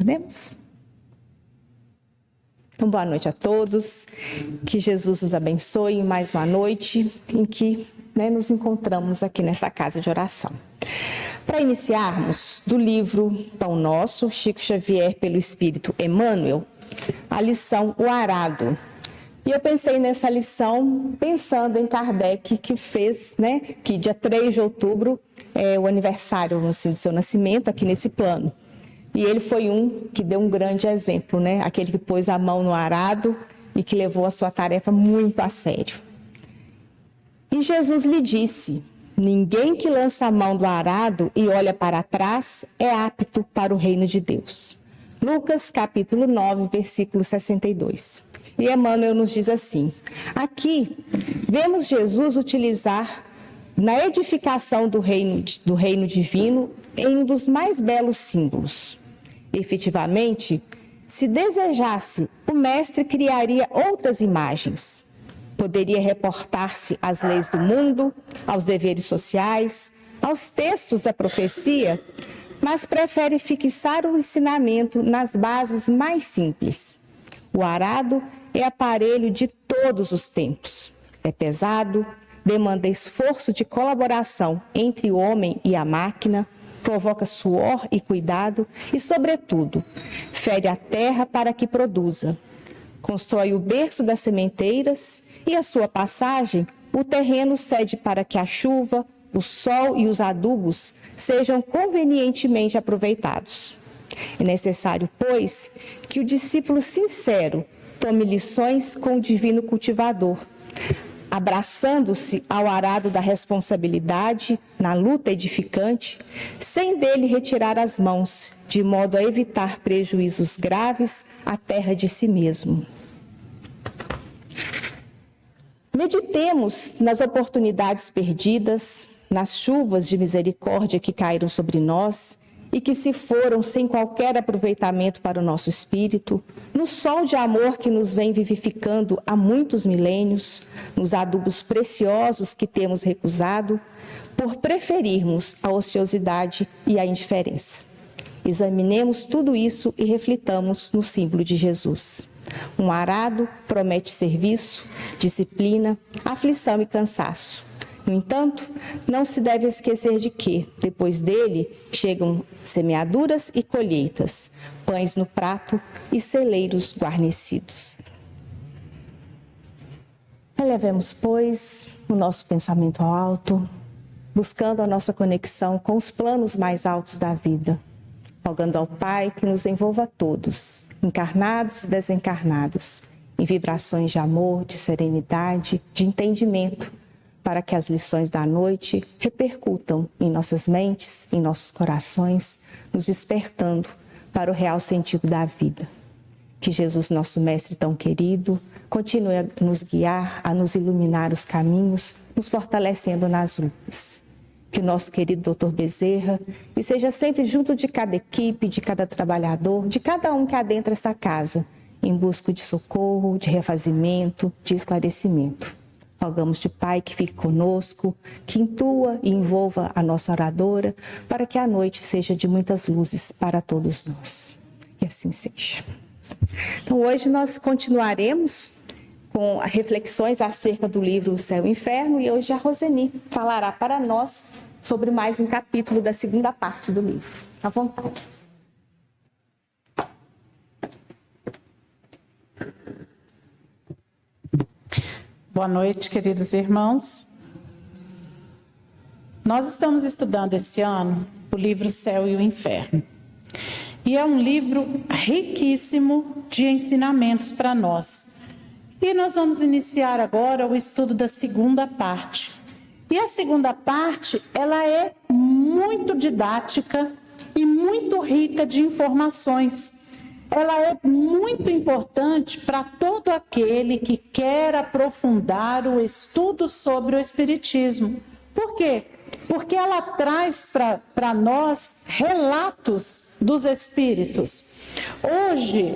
Podemos? Então, boa noite a todos. Que Jesus os abençoe em mais uma noite em que nos encontramos aqui nessa casa de oração. Para iniciarmos, do livro Pão Nosso, Chico Xavier pelo Espírito Emmanuel, a lição O Arado. E eu pensei nessa lição pensando em Kardec, que fez, que dia 3 de outubro é o aniversário assim, do seu nascimento aqui nesse plano. E ele foi que deu um grande exemplo, aquele que pôs a mão no arado e que levou a sua tarefa muito a sério. E Jesus lhe disse: ninguém que lança a mão do arado e olha para trás é apto para o reino de Deus. Lucas capítulo 9, versículo 62. E Emmanuel nos diz assim: aqui vemos Jesus utilizar na edificação do reino divino em um dos mais belos símbolos. Efetivamente, se desejasse, o mestre criaria outras imagens. Poderia reportar-se às leis do mundo, aos deveres sociais, aos textos da profecia, mas prefere fixar o ensinamento nas bases mais simples. O arado é aparelho de todos os tempos. É pesado, demanda esforço de colaboração entre o homem e a máquina, provoca suor e cuidado e, sobretudo, fere a terra para que produza. Constrói o berço das sementeiras e, à sua passagem, o terreno cede para que a chuva, o sol e os adubos sejam convenientemente aproveitados. É necessário, pois, que o discípulo sincero tome lições com o divino cultivador, abraçando-se ao arado da responsabilidade na luta edificante, sem dele retirar as mãos, de modo a evitar prejuízos graves à terra de si mesmo. Meditemos nas oportunidades perdidas, nas chuvas de misericórdia que caíram sobre nós e que se foram sem qualquer aproveitamento para o nosso espírito, no sol de amor que nos vem vivificando há muitos milênios, nos adubos preciosos que temos recusado, por preferirmos a ociosidade e a indiferença. Examinemos tudo isso e reflitamos no símbolo de Jesus. Um arado promete serviço, disciplina, aflição e cansaço. No entanto, não se deve esquecer de que, depois dele, chegam semeaduras e colheitas, pães no prato e celeiros guarnecidos. Elevemos, pois, o nosso pensamento ao alto, buscando a nossa conexão com os planos mais altos da vida, rogando ao Pai que nos envolva a todos, encarnados e desencarnados, em vibrações de amor, de serenidade, de entendimento, para que as lições da noite repercutam em nossas mentes, em nossos corações, nos despertando para o real sentido da vida. Que Jesus, nosso Mestre tão querido, continue a nos guiar, a nos iluminar os caminhos, nos fortalecendo nas lutas. Que o nosso querido Dr. Bezerra esteja sempre junto de cada equipe, de cada trabalhador, de cada um que adentra esta casa, em busca de socorro, de refazimento, de esclarecimento. Rogamos de Pai que fique conosco, que intua e envolva a nossa oradora, para que a noite seja de muitas luzes para todos nós. E assim seja. Então, hoje nós continuaremos com reflexões acerca do livro O Céu e o Inferno, e hoje a Roseni falará para nós sobre mais um capítulo da segunda parte do livro. À vontade. Boa noite, queridos irmãos. Nós estamos estudando esse ano o livro O Céu e o Inferno. E é um livro riquíssimo de ensinamentos para nós. E nós vamos iniciar agora o estudo da segunda parte. E a segunda parte, ela é muito didática e muito rica de informações. Ela é muito importante para todo aquele que quer aprofundar o estudo sobre o Espiritismo. Por quê? Porque ela traz para nós relatos dos espíritos. Hoje,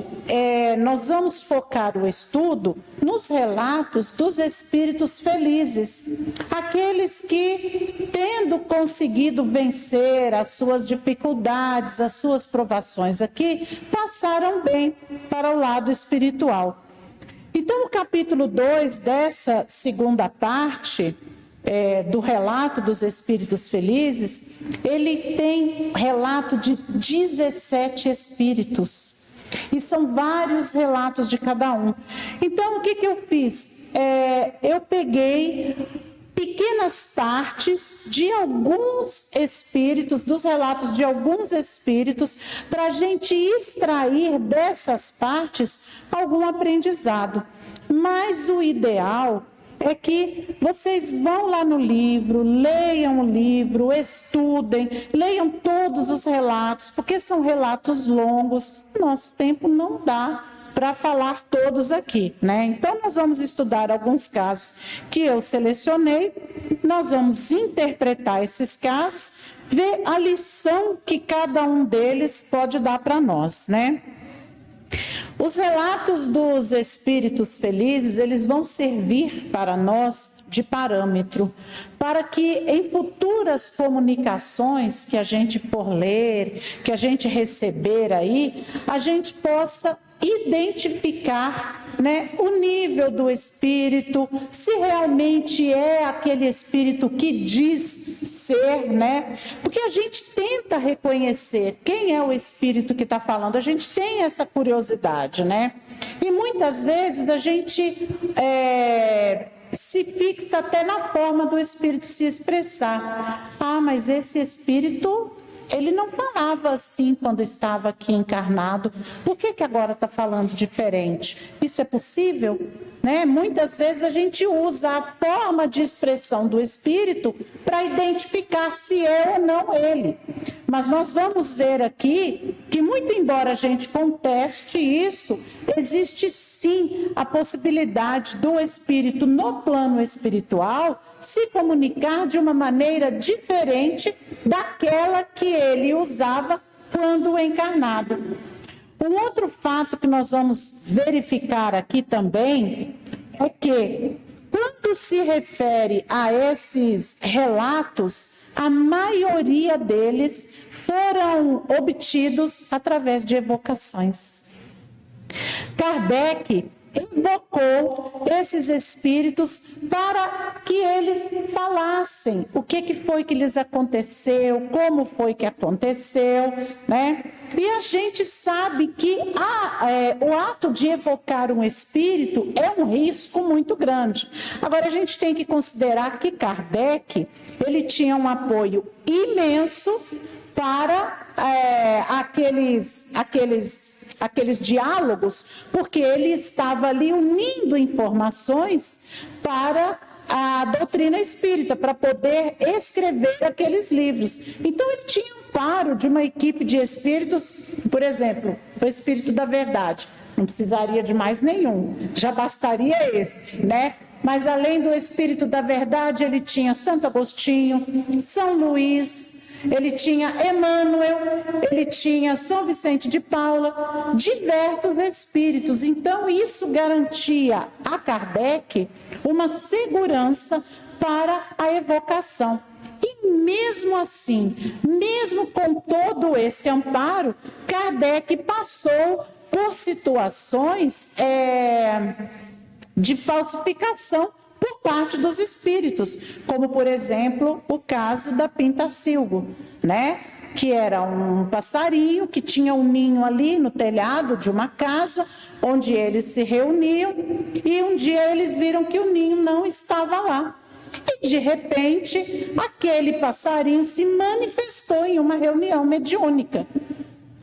nós vamos focar o estudo nos relatos dos espíritos felizes, aqueles que, tendo conseguido vencer as suas dificuldades, as suas provações aqui, passaram bem para o lado espiritual. Então, o capítulo 2 dessa segunda parte do relato dos espíritos felizes, ele tem relato de 17 espíritos. E são vários relatos de cada um. Então, o que eu fiz? Eu peguei pequenas partes de alguns espíritos, dos relatos de alguns espíritos, para a gente extrair dessas partes algum aprendizado. Mas o ideal é que vocês vão lá no livro, leiam o livro, estudem, leiam todos os relatos, porque são relatos longos, nosso tempo não dá para falar todos aqui, né? Então, nós vamos estudar alguns casos que eu selecionei, nós vamos interpretar esses casos, ver a lição que cada um deles pode dar para nós, né? Os relatos dos espíritos felizes, eles vão servir para nós de parâmetro, para que em futuras comunicações que a gente for ler, que a gente receber aí, a gente possa identificar, né, o nível do espírito, se realmente é aquele espírito que diz ser, né? Porque a gente tenta reconhecer quem é o espírito que está falando, a gente tem essa curiosidade, né? E muitas vezes a gente se fixa até na forma do espírito se expressar. Ah, mas esse espírito, ele não falava assim quando estava aqui encarnado. Por que agora está falando diferente? Isso é possível? Né? Muitas vezes a gente usa a forma de expressão do espírito para identificar se é ou não ele. Mas nós vamos ver aqui que, muito embora a gente conteste isso, existe sim a possibilidade do espírito no plano espiritual se comunicar de uma maneira diferente daquela que ele usava quando encarnado. Um outro fato que nós vamos verificar aqui também é que, quando se refere a esses relatos, a maioria deles foram obtidos através de evocações. Kardec invocou esses espíritos para que eles falassem o que foi que lhes aconteceu, como foi que aconteceu, né? E a gente sabe que o ato de evocar um espírito é um risco muito grande. Agora, a gente tem que considerar que Kardec, ele tinha um apoio imenso para aqueles diálogos, porque ele estava ali unindo informações para a doutrina espírita, para poder escrever aqueles livros. Então, ele tinha amparo de uma equipe de espíritos, por exemplo, o Espírito da Verdade. Não precisaria de mais nenhum, já bastaria esse, né? Mas além do Espírito da Verdade, ele tinha Santo Agostinho, São Luís, ele tinha Emmanuel, ele tinha São Vicente de Paula, diversos espíritos. Então, isso garantia a Kardec uma segurança para a evocação. E mesmo assim, mesmo com todo esse amparo, Kardec passou por situações de falsificação por parte dos espíritos, como, por exemplo, o caso da Pintacilgo, né? Que era um passarinho que tinha um ninho ali no telhado de uma casa, onde eles se reuniam, e um dia eles viram que o ninho não estava lá. E, de repente, aquele passarinho se manifestou em uma reunião mediúnica.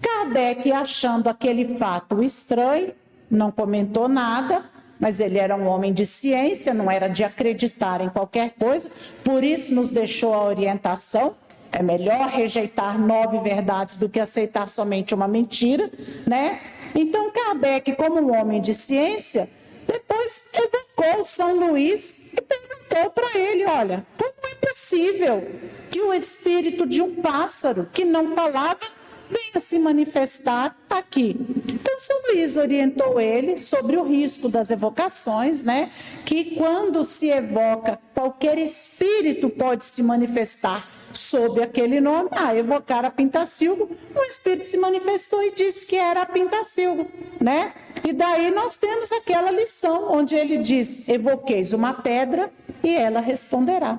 Kardec, achando aquele fato estranho, não comentou nada, mas ele era um homem de ciência, não era de acreditar em qualquer coisa, por isso nos deixou a orientação: é melhor rejeitar 9 verdades do que aceitar somente uma mentira, né? Então, Kardec, como um homem de ciência, depois evocou São Luís e perguntou para ele: olha, como é possível que o espírito de um pássaro que não falava venha se manifestar aqui. Então, São Luís orientou ele sobre o risco das evocações, né? Que quando se evoca, qualquer espírito pode se manifestar sob aquele nome. Evocar a Pintacilgo, o espírito se manifestou e disse que era a Pintacilgo, né? E daí nós temos aquela lição onde ele diz: evoqueis uma pedra e ela responderá.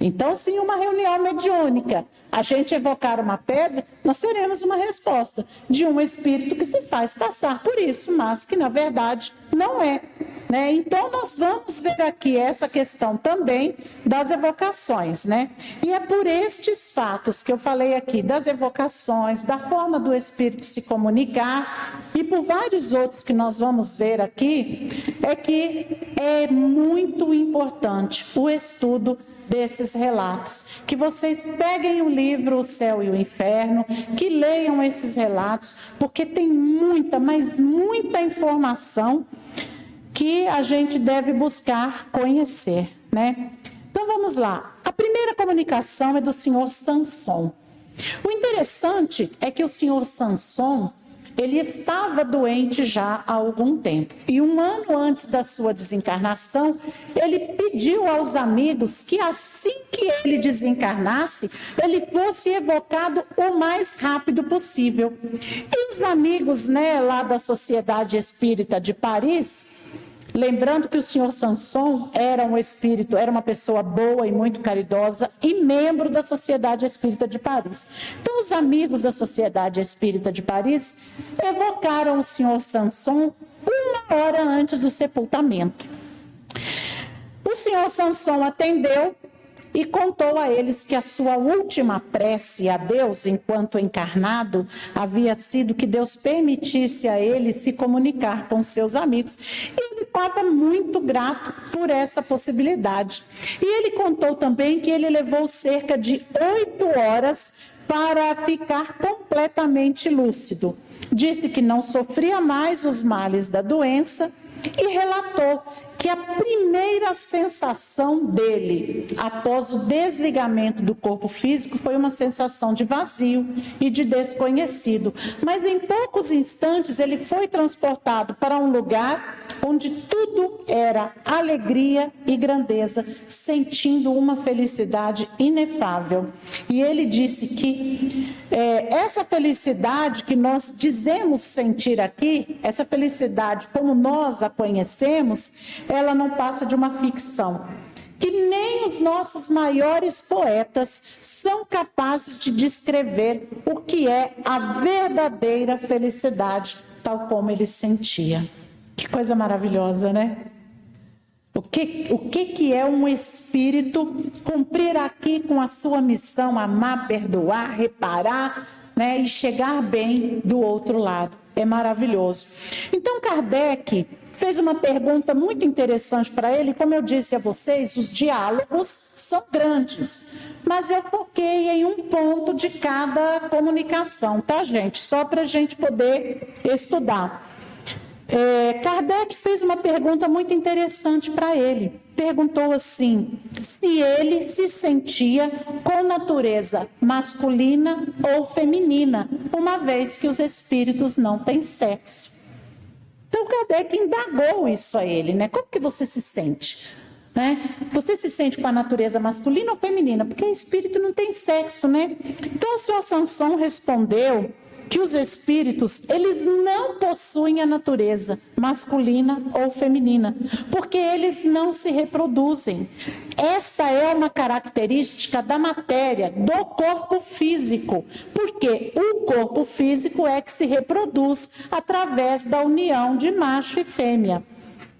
Então, sim, uma reunião mediúnica, a gente evocar uma pedra, nós teremos uma resposta de um espírito que se faz passar por isso, mas que na verdade não é, né? Então, nós vamos ver aqui essa questão também das evocações, né? E é por estes fatos que eu falei aqui, das evocações, da forma do espírito se comunicar, e por vários outros que nós vamos ver aqui, é que é muito importante o estudo desses relatos, que vocês peguem o livro O Céu e o Inferno, que leiam esses relatos, porque tem muita, mas muita informação que a gente deve buscar conhecer, né? Então vamos lá. A primeira comunicação é do senhor Sanson. O interessante é que o senhor Sanson, ele estava doente já há algum tempo. E 1 ano antes da sua desencarnação, ele pediu aos amigos que assim que ele desencarnasse, ele fosse evocado o mais rápido possível. E os amigos, né, lá da Sociedade Espírita de Paris, lembrando que o senhor Sanson era um espírito, era uma pessoa boa e muito caridosa e membro da Sociedade Espírita de Paris. Então, os amigos da Sociedade Espírita de Paris evocaram o senhor Sanson 1 hora antes do sepultamento. O senhor Sanson atendeu e contou a eles que a sua última prece a Deus, enquanto encarnado, havia sido que Deus permitisse a ele se comunicar com seus amigos. E ele estava muito grato por essa possibilidade. E ele contou também que ele levou cerca de 8 horas para ficar completamente lúcido. Disse que não sofria mais os males da doença e relatou que a primeira sensação dele, após o desligamento do corpo físico, foi uma sensação de vazio e de desconhecido. Mas em poucos instantes ele foi transportado para um lugar onde tudo era alegria e grandeza, sentindo uma felicidade inefável. E ele disse que essa felicidade que nós dizemos sentir aqui, essa felicidade como nós a conhecemos, ela não passa de uma ficção, que nem os nossos maiores poetas são capazes de descrever o que é a verdadeira felicidade, tal como ele sentia. Que coisa maravilhosa, né? O que é um espírito cumprir aqui com a sua missão, amar, perdoar, reparar, né, e chegar bem do outro lado. É maravilhoso. Então, Kardec fez uma pergunta muito interessante para ele. Como eu disse a vocês, os diálogos são grandes, mas eu foquei em um ponto de cada comunicação, tá, gente? Só para a gente poder estudar. Kardec fez uma pergunta muito interessante para ele. Perguntou assim, se ele se sentia com natureza masculina ou feminina, uma vez que os espíritos não têm sexo. Então, Kardec indagou isso a ele, né? Como que você se sente? Né? Você se sente com a natureza masculina ou feminina? Porque o espírito não tem sexo, né? Então, o senhor Sanson respondeu que os espíritos, eles não possuem a natureza masculina ou feminina, porque eles não se reproduzem. Esta é uma característica da matéria, do corpo físico, porque o corpo físico é que se reproduz através da união de macho e fêmea.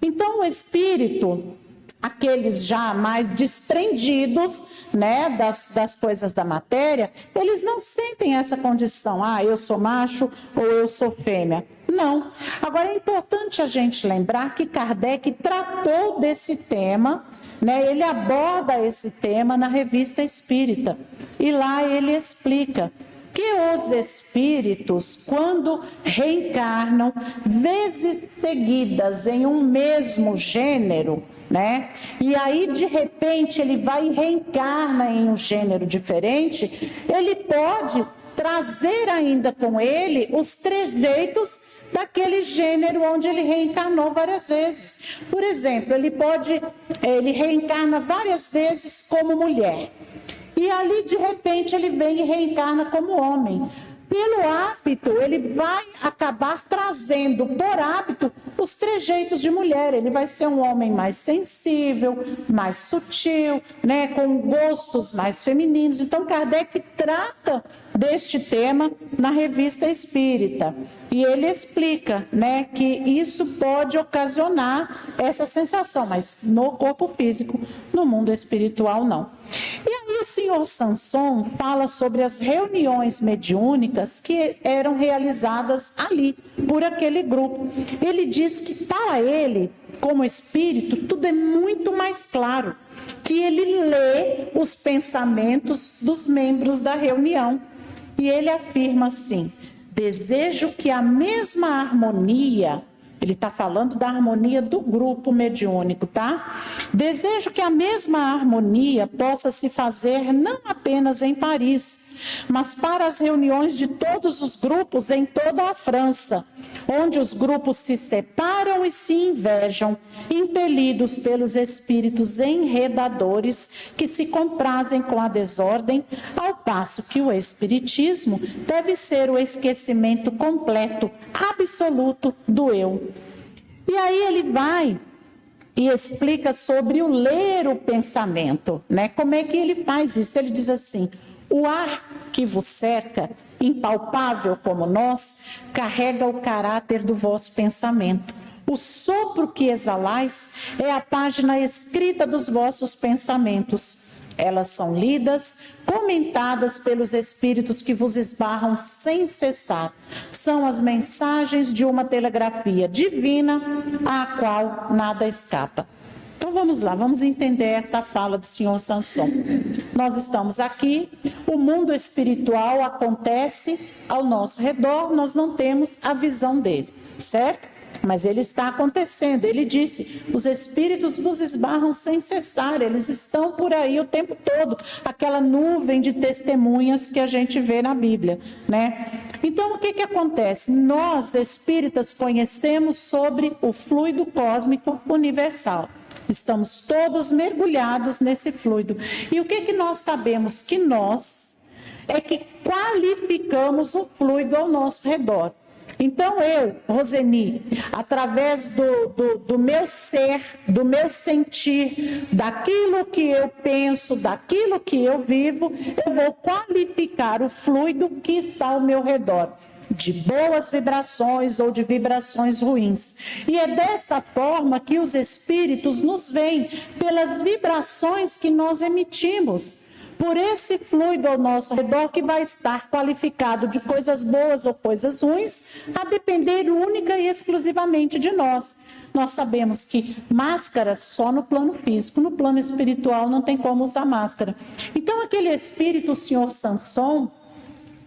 Então, o espírito, aqueles já mais desprendidos, né, das coisas da matéria, eles não sentem essa condição, eu sou macho ou eu sou fêmea. Não. Agora, é importante a gente lembrar que Kardec tratou desse tema, né, ele aborda esse tema na Revista Espírita. E lá ele explica que os espíritos, quando reencarnam vezes seguidas em um mesmo gênero, né? E aí de repente ele vai e reencarna em um gênero diferente, ele pode trazer ainda com ele os trejeitos daquele gênero onde ele reencarnou várias vezes. Por exemplo, ele reencarna várias vezes como mulher. E ali, de repente, ele vem e reencarna como homem. Pelo hábito, ele vai acabar trazendo, por hábito, os trejeitos de mulher. Ele vai ser um homem mais sensível, mais sutil, né, com gostos mais femininos. Então, Kardec trata deste tema na Revista Espírita. E ele explica, né, que isso pode ocasionar essa sensação, mas no corpo físico, no mundo espiritual, não. E aí o senhor Sanson fala sobre as reuniões mediúnicas que eram realizadas ali, por aquele grupo. Ele diz que para ele, como espírito, tudo é muito mais claro, que ele lê os pensamentos dos membros da reunião. E ele afirma assim: desejo que a mesma harmonia, ele está falando da harmonia do grupo mediúnico, tá? Desejo que a mesma harmonia possa se fazer não apenas em Paris, mas para as reuniões de todos os grupos em toda a França, onde os grupos se separam e se invejam, impelidos pelos espíritos enredadores que se comprazem com a desordem, ao passo que o espiritismo deve ser o esquecimento completo, absoluto do eu. E aí ele vai e explica sobre o ler o pensamento, né? Como é que ele faz isso? Ele diz assim: o ar que vos cerca, impalpável como nós, carrega o caráter do vosso pensamento. O sopro que exalais é a página escrita dos vossos pensamentos. Elas são lidas, comentadas pelos espíritos que vos esbarram sem cessar. São as mensagens de uma telegrafia divina, à qual nada escapa. Então vamos lá, vamos entender essa fala do senhor Sanson. Nós estamos aqui, o mundo espiritual acontece ao nosso redor, nós não temos a visão dele, certo? Mas ele está acontecendo. Ele disse: os espíritos vos esbarram sem cessar, eles estão por aí o tempo todo, aquela nuvem de testemunhas que a gente vê na Bíblia, né? Então o que acontece? Nós espíritas conhecemos sobre o fluido cósmico universal. Estamos todos mergulhados nesse fluido. E o que nós sabemos? Que nós é que qualificamos o fluido ao nosso redor. Então eu, Roseni, através do meu ser, do meu sentir, daquilo que eu penso, daquilo que eu vivo, eu vou qualificar o fluido que está ao meu redor, de boas vibrações ou de vibrações ruins. E é dessa forma que os espíritos nos veem, pelas vibrações que nós emitimos, por esse fluido ao nosso redor que vai estar qualificado de coisas boas ou coisas ruins, a depender única e exclusivamente de nós. Nós sabemos que máscaras só no plano físico, no plano espiritual não tem como usar máscara. Então aquele espírito, o senhor Sanson,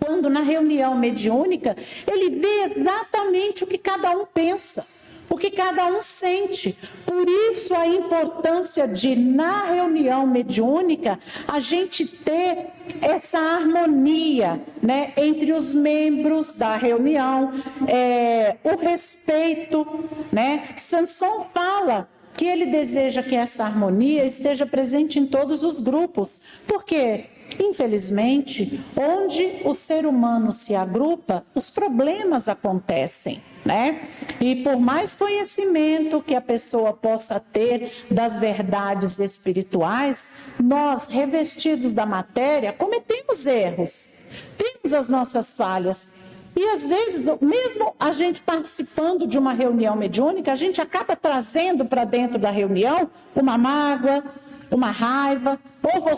quando na reunião mediúnica, ele vê exatamente o que cada um pensa, o que cada um sente. Por isso a importância de, na reunião mediúnica, a gente ter essa harmonia, né, entre os membros da reunião, o respeito, né? Sanson fala que ele deseja que essa harmonia esteja presente em todos os grupos, porque infelizmente, onde o ser humano se agrupa, os problemas acontecem, né? E por mais conhecimento que a pessoa possa ter das verdades espirituais, nós, revestidos da matéria, cometemos erros, temos as nossas falhas. E às vezes, mesmo a gente participando de uma reunião mediúnica, a gente acaba trazendo para dentro da reunião uma mágoa, uma raiva, ou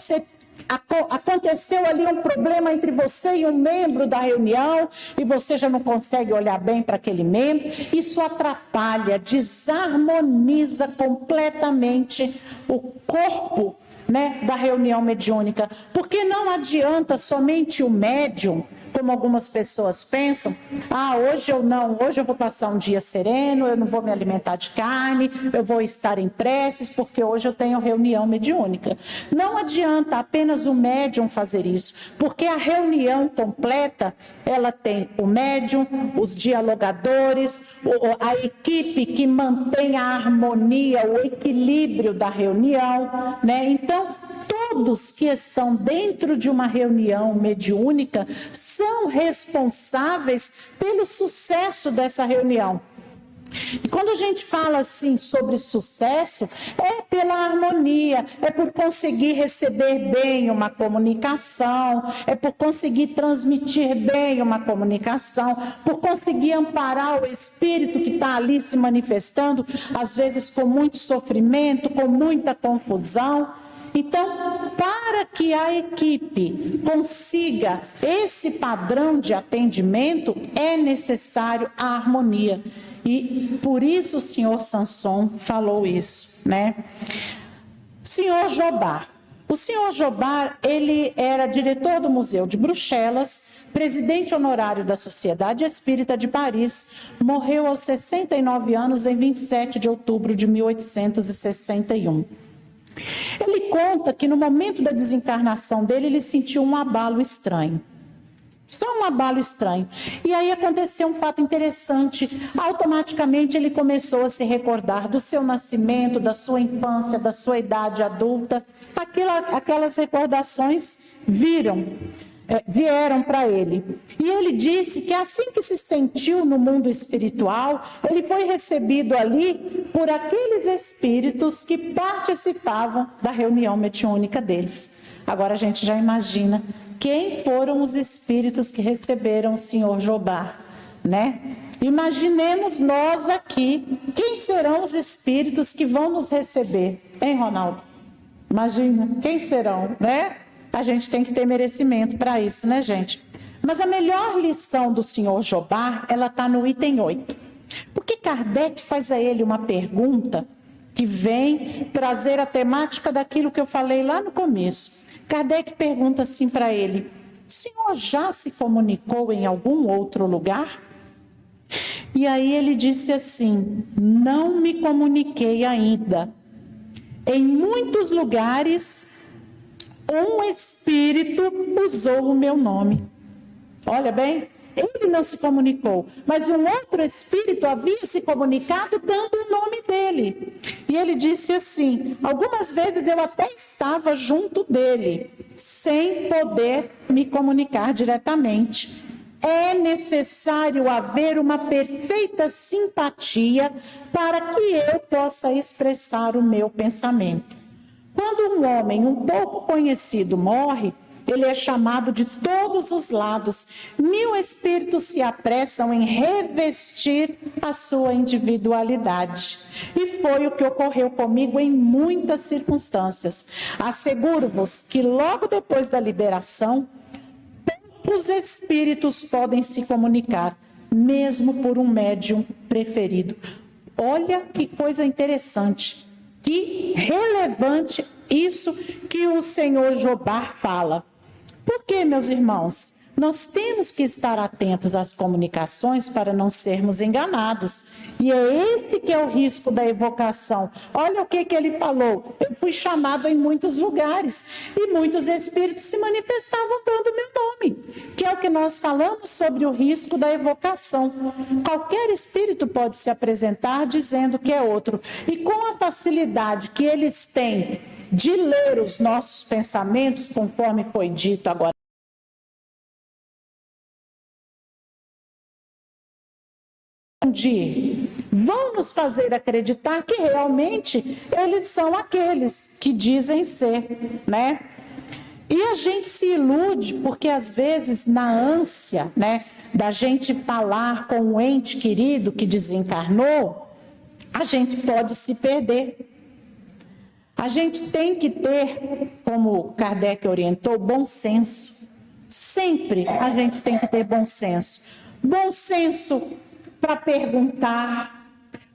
aconteceu ali um problema entre você e um membro da reunião e você já não consegue olhar bem para aquele membro. Isso atrapalha, desarmoniza completamente o corpo, né, da reunião mediúnica, porque não adianta somente o médium, como algumas pessoas pensam, hoje eu vou passar um dia sereno, eu não vou me alimentar de carne, eu vou estar em preces, porque hoje eu tenho reunião mediúnica. Não adianta apenas o médium fazer isso, porque a reunião completa, ela tem o médium, os dialogadores, a equipe que mantém a harmonia, o equilíbrio da reunião, né? Então, todos que estão dentro de uma reunião mediúnica são responsáveis pelo sucesso dessa reunião. E quando a gente fala assim sobre sucesso, é pela harmonia, é por conseguir receber bem uma comunicação, é por conseguir transmitir bem uma comunicação, por conseguir amparar o espírito que está ali se manifestando, às vezes com muito sofrimento, com muita confusão. Então, para que a equipe consiga esse padrão de atendimento, é necessário a harmonia. E por isso o senhor Sanson falou isso, né? Senhor Jobard. O senhor Jobard, ele era diretor do Museu de Bruxelas, presidente honorário da Sociedade Espírita de Paris, morreu aos 69 anos em 27 de outubro de 1861. Ele conta que no momento da desencarnação dele, ele sentiu um abalo estranho. Só um abalo estranho. E aí aconteceu um fato interessante. Automaticamente ele começou a se recordar do seu nascimento, da sua infância, da sua idade adulta. Aquelas recordações vieram para ele. E ele disse que assim que se sentiu no mundo espiritual, ele foi recebido ali por aqueles espíritos que participavam da reunião mediúnica deles. Agora a gente já imagina quem foram os espíritos que receberam o senhor Jobard, né? Imaginemos nós aqui, quem serão os espíritos que vão nos receber, hein, Ronaldo? Imagina, quem serão, né? A gente tem que ter merecimento para isso, né, gente? Mas a melhor lição do senhor Jobard, ela está no item 8. Porque Kardec faz a ele uma pergunta que vem trazer a temática daquilo que eu falei lá no começo. Kardec pergunta assim para ele: o senhor já se comunicou em algum outro lugar? E aí ele disse assim: não me comuniquei ainda. Em muitos lugares, um espírito usou o meu nome. Olha bem, ele não se comunicou, mas um outro espírito havia se comunicado dando o nome dele. E ele disse assim: algumas vezes eu até estava junto dele, sem poder me comunicar diretamente. É necessário haver uma perfeita simpatia para que eu possa expressar o meu pensamento. Quando um homem um pouco conhecido morre, ele é chamado de todos os lados. 1000 espíritos se apressam em revestir a sua individualidade. E foi o que ocorreu comigo em muitas circunstâncias. Asseguro-vos que logo depois da liberação, poucos espíritos podem se comunicar, mesmo por um médium preferido. Olha que coisa interessante, que relevante isso que o senhor Jobard fala. Por que, meus irmãos? Nós temos que estar atentos às comunicações para não sermos enganados. E é esse que é o risco da evocação. Olha o que ele falou. Eu fui chamado em muitos lugares e muitos espíritos se manifestavam dando meu nome, que é o que nós falamos sobre o risco da evocação. Qualquer espírito pode se apresentar dizendo que é outro. E com a facilidade que eles têm de ler os nossos pensamentos, conforme foi dito agora, vão nos fazer acreditar que realmente eles são aqueles que dizem ser, né? E a gente se ilude porque às vezes na ânsia, né, da gente falar com um ente querido que desencarnou, a gente pode se perder. A gente tem que ter, como Kardec orientou, bom senso. Sempre a gente tem que ter bom senso. Bom senso para perguntar,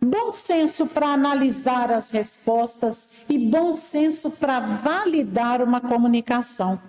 bom senso para analisar as respostas e bom senso para validar uma comunicação.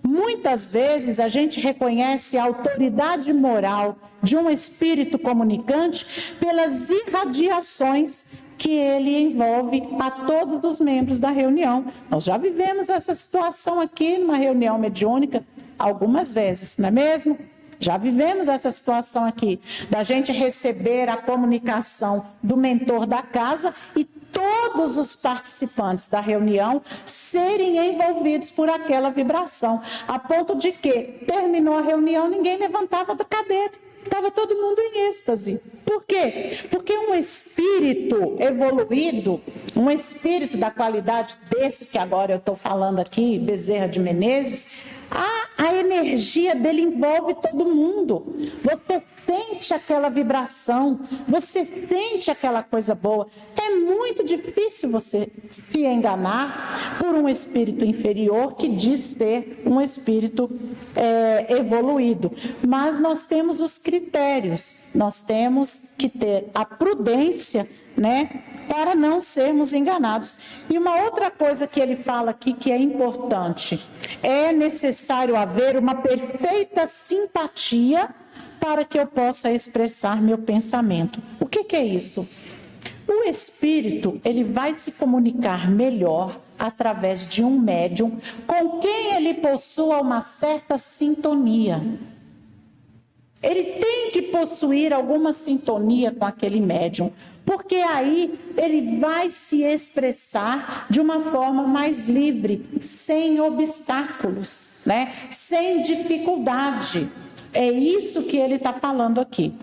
Muitas vezes a gente reconhece a autoridade moral de um espírito comunicante pelas irradiações que ele envolve a todos os membros da reunião. Nós já vivemos essa situação aqui numa reunião mediúnica algumas vezes, não é mesmo? Já vivemos essa situação aqui, da gente receber a comunicação do mentor da casa e todos os participantes da reunião serem envolvidos por aquela vibração, a ponto de que terminou a reunião, ninguém levantava da cadeira, estava todo mundo em êxtase. Por quê? Porque um espírito evoluído, um espírito da qualidade desse que agora eu estou falando aqui, Bezerra de Menezes, a energia dele envolve todo mundo. Você sente aquela vibração, você sente aquela coisa boa. É muito difícil você se enganar por um espírito inferior que diz ser um espírito evoluído. Mas nós temos os critérios, nós temos que ter a prudência, né, para não sermos enganados. E uma outra coisa que ele fala aqui que é importante, é necessário haver uma perfeita simpatia para que eu possa expressar meu pensamento. O que é isso? O espírito, ele vai se comunicar melhor através de um médium com quem ele possua uma certa sintonia. Ele tem que possuir alguma sintonia com aquele médium, porque aí ele vai se expressar de uma forma mais livre, sem obstáculos, né? Sem dificuldade. É isso que ele está falando aqui.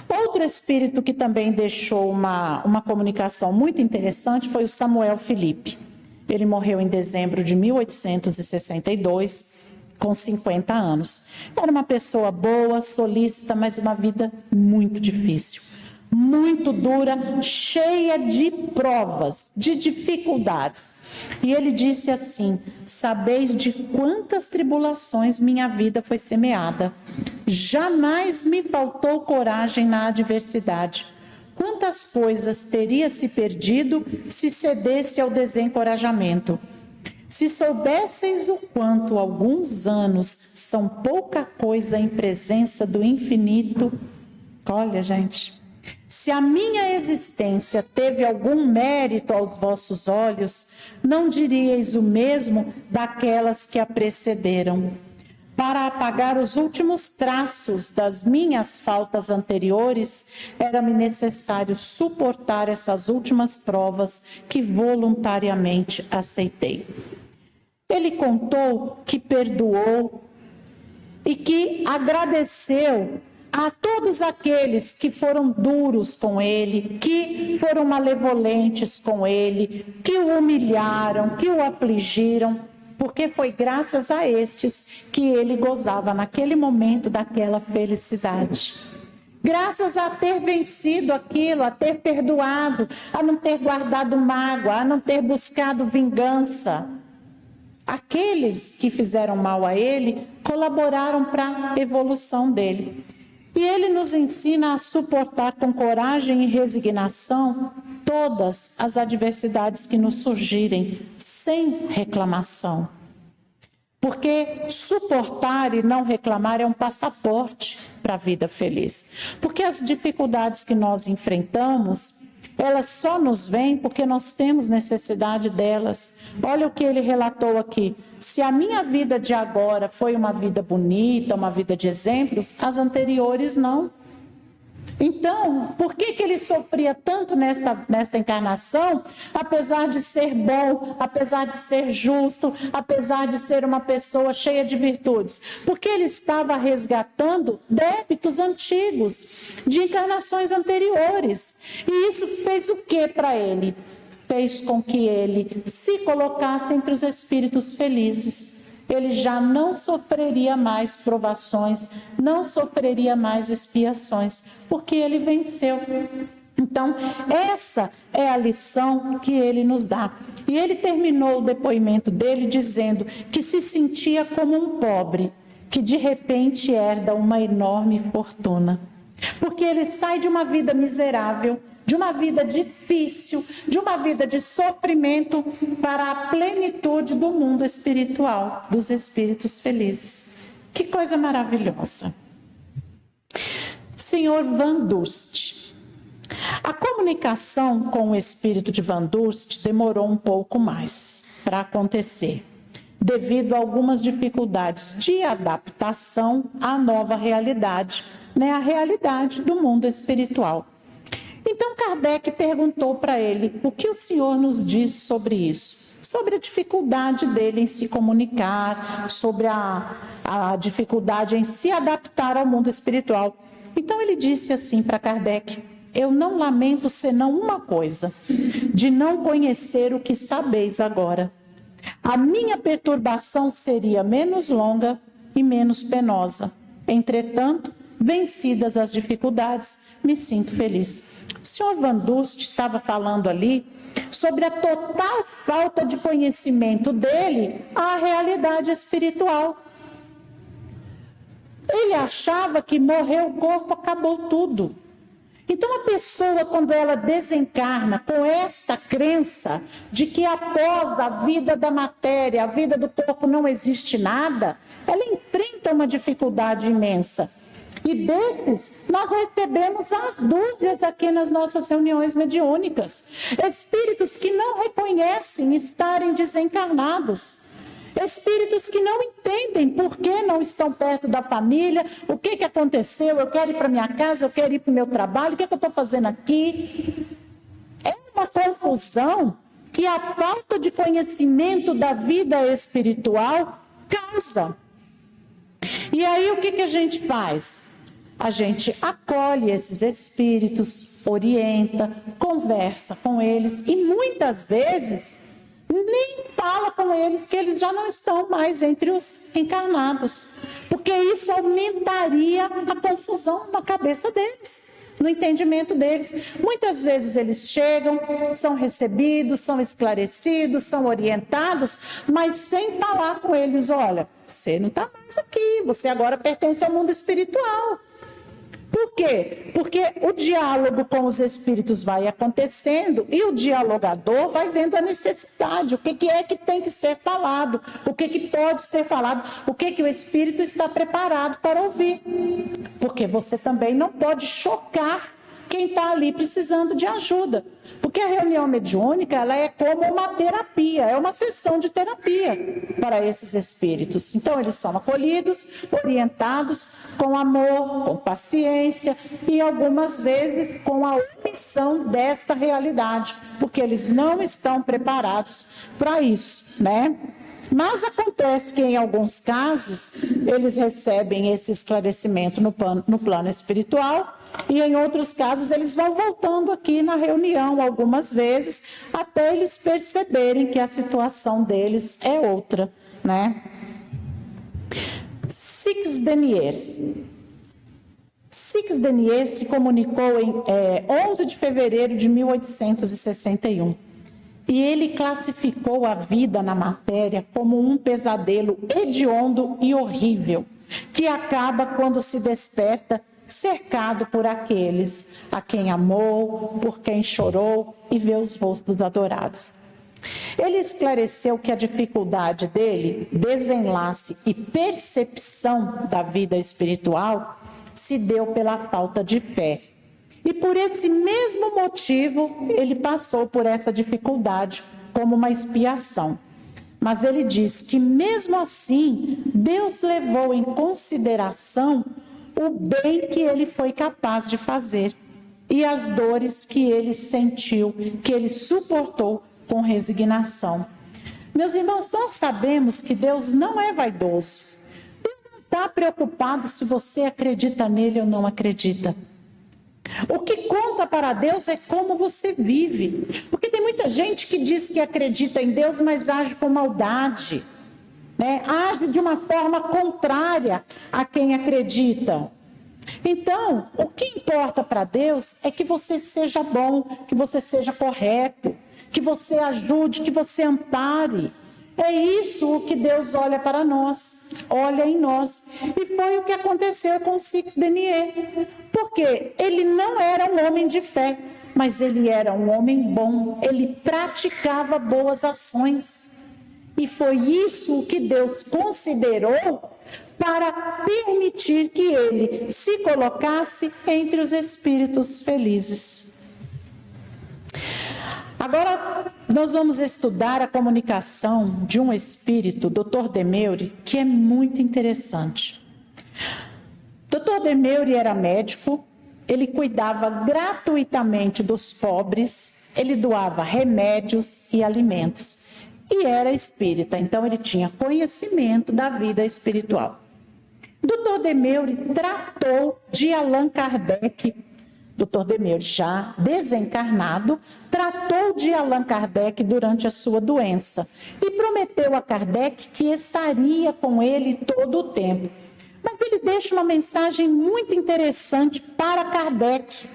Outro espírito que também deixou uma comunicação muito interessante foi o Samuel Felipe. Ele morreu em dezembro de 1862, com 50 anos. Era uma pessoa boa, solícita, mas uma vida muito difícil, muito dura, cheia de provas, de dificuldades. E ele disse assim: sabeis de quantas tribulações minha vida foi semeada. Jamais me faltou coragem na adversidade. Quantas coisas teria se perdido se cedesse ao desencorajamento. Se soubesseis o quanto alguns anos são pouca coisa em presença do infinito. Olha, gente, se a minha existência teve algum mérito aos vossos olhos, não diríeis o mesmo daquelas que a precederam. Para apagar os últimos traços das minhas faltas anteriores, era-me necessário suportar essas últimas provas que voluntariamente aceitei. Ele contou que perdoou e que agradeceu a todos aqueles que foram duros com ele, que foram malevolentes com ele, que o humilharam, que o afligiram, porque foi graças a estes que ele gozava naquele momento daquela felicidade. Graças a ter vencido aquilo, a ter perdoado, a não ter guardado mágoa, a não ter buscado vingança. Aqueles que fizeram mal a ele colaboraram para a evolução dele. E ele nos ensina a suportar com coragem e resignação todas as adversidades que nos surgirem, sem reclamação. Porque suportar e não reclamar é um passaporte para a vida feliz. Porque as dificuldades que nós enfrentamos, elas só nos vêm porque nós temos necessidade delas. Olha o que ele relatou aqui. Se a minha vida de agora foi uma vida bonita, uma vida de exemplos, as anteriores não. Então, por que ele sofria tanto nesta encarnação, apesar de ser bom, apesar de ser justo, apesar de ser uma pessoa cheia de virtudes? Porque ele estava resgatando débitos antigos, de encarnações anteriores. E isso fez o que para ele? Fez com que ele se colocasse entre os espíritos felizes. Ele já não sofreria mais provações, não sofreria mais expiações, porque ele venceu. Então, essa é a lição que ele nos dá. E ele terminou o depoimento dele dizendo que se sentia como um pobre, que de repente herda uma enorme fortuna. Porque ele sai de uma vida miserável, de uma vida difícil, de uma vida de sofrimento para a plenitude do mundo espiritual, dos espíritos felizes. Que coisa maravilhosa. Senhor Van Durst. A comunicação com o espírito de Van Durst demorou um pouco mais para acontecer, devido a algumas dificuldades de adaptação à nova realidade, a realidade do mundo espiritual. Então Kardec perguntou para ele: o que o senhor nos diz sobre isso? Sobre a dificuldade dele em se comunicar, sobre a dificuldade em se adaptar ao mundo espiritual. Então ele disse assim para Kardec: eu não lamento senão uma coisa, de não conhecer o que sabeis agora. A minha perturbação seria menos longa e menos penosa. Entretanto, vencidas as dificuldades, me sinto feliz. O senhor Van Durst estava falando ali sobre a total falta de conhecimento dele à realidade espiritual. Ele achava que morreu o corpo, acabou tudo. Então a pessoa, quando ela desencarna com esta crença de que após a vida da matéria, a vida do corpo não existe nada, ela enfrenta uma dificuldade imensa. E desses, nós recebemos as dúzias aqui nas nossas reuniões mediúnicas. Espíritos que não reconhecem estarem desencarnados. Espíritos que não entendem por que não estão perto da família, o que aconteceu, eu quero ir para minha casa, eu quero ir para o meu trabalho, o que eu estou fazendo aqui? É uma confusão que a falta de conhecimento da vida espiritual causa. E aí o que a gente faz? A gente acolhe esses espíritos, orienta, conversa com eles e muitas vezes nem fala com eles que eles já não estão mais entre os encarnados, porque isso aumentaria a confusão na cabeça deles, no entendimento deles. Muitas vezes eles chegam, são recebidos, são esclarecidos, são orientados, mas sem falar com eles: olha, você não está mais aqui, você agora pertence ao mundo espiritual. Por quê? Porque o diálogo com os espíritos vai acontecendo e o dialogador vai vendo a necessidade, o que é que tem que ser falado, o que pode ser falado, o que o espírito está preparado para ouvir. Porque você também não pode chocar quem está ali precisando de ajuda. Porque a reunião mediúnica, ela é como uma terapia, é uma sessão de terapia para esses espíritos. Então, eles são acolhidos, orientados com amor, com paciência e algumas vezes com a omissão desta realidade, porque eles não estão preparados para isso, Mas acontece que, em alguns casos, eles recebem esse esclarecimento no plano espiritual e, em outros casos, eles vão voltando aqui na reunião algumas vezes até eles perceberem que a situação deles é outra, Six Deniers. Six Deniers se comunicou em 11 de fevereiro de 1861. E ele classificou a vida na matéria como um pesadelo hediondo e horrível, que acaba quando se desperta cercado por aqueles a quem amou, por quem chorou e vê os rostos adorados. Ele esclareceu que a dificuldade dele, desenlace e percepção da vida espiritual se deu pela falta de fé. E por esse mesmo motivo, ele passou por essa dificuldade como uma expiação. Mas ele diz que mesmo assim, Deus levou em consideração o bem que ele foi capaz de fazer e as dores que ele sentiu, que ele suportou com resignação. Meus irmãos, nós sabemos que Deus não é vaidoso. Deus não está preocupado se você acredita nele ou não acredita. O que conta para Deus é como você vive. Porque tem muita gente que diz que acredita em Deus, mas age com maldade, Age de uma forma contrária a quem acredita. Então, o que importa para Deus é que você seja bom, que você seja correto, que você ajude, que você ampare. É isso o que Deus olha para nós, olha em nós. E foi o que aconteceu com Six Deniers. Porque ele não era um homem de fé, mas ele era um homem bom, ele praticava boas ações. E foi isso que Deus considerou para permitir que ele se colocasse entre os espíritos felizes. Agora, nós vamos estudar a comunicação de um espírito, Dr. Demeuri, que é muito interessante. Dr. Demeuri era médico, ele cuidava gratuitamente dos pobres, ele doava remédios e alimentos. E era espírita, então ele tinha conhecimento da vida espiritual. Dr. Demeuri tratou de Allan Kardec. Dr. Demeuri, já desencarnado, tratou de Allan Kardec durante a sua doença e prometeu a Kardec que estaria com ele todo o tempo. Mas ele deixa uma mensagem muito interessante para Kardec.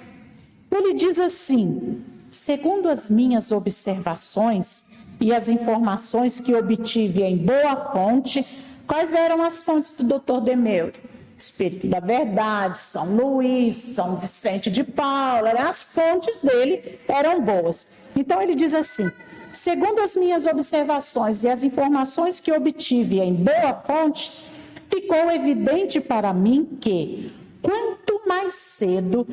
Ele diz assim: segundo as minhas observações e as informações que obtive em boa fonte, quais eram as fontes do Dr. Demeuri? Espírito da Verdade, São Luís, São Vicente de Paula, as fontes dele eram boas. Então ele diz assim: segundo as minhas observações e as informações que obtive em boa fonte, ficou evidente para mim que, quanto mais cedo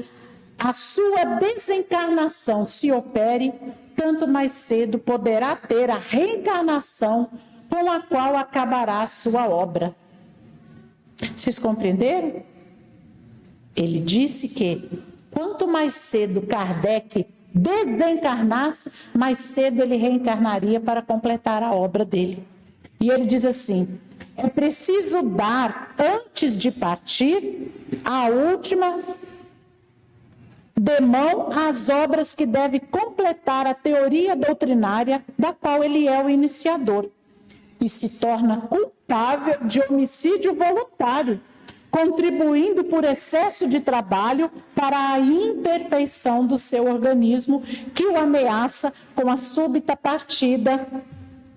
a sua desencarnação se opere, tanto mais cedo poderá ter a reencarnação com a qual acabará a sua obra. Vocês compreenderam? Ele disse que quanto mais cedo Kardec desencarnasse, mais cedo ele reencarnaria para completar a obra dele. E ele diz assim: é preciso dar, antes de partir, a última demão às obras que deve completar a teoria doutrinária da qual ele é o iniciador, e se torna culpável de homicídio voluntário, contribuindo por excesso de trabalho para a imperfeição do seu organismo, que o ameaça com a súbita partida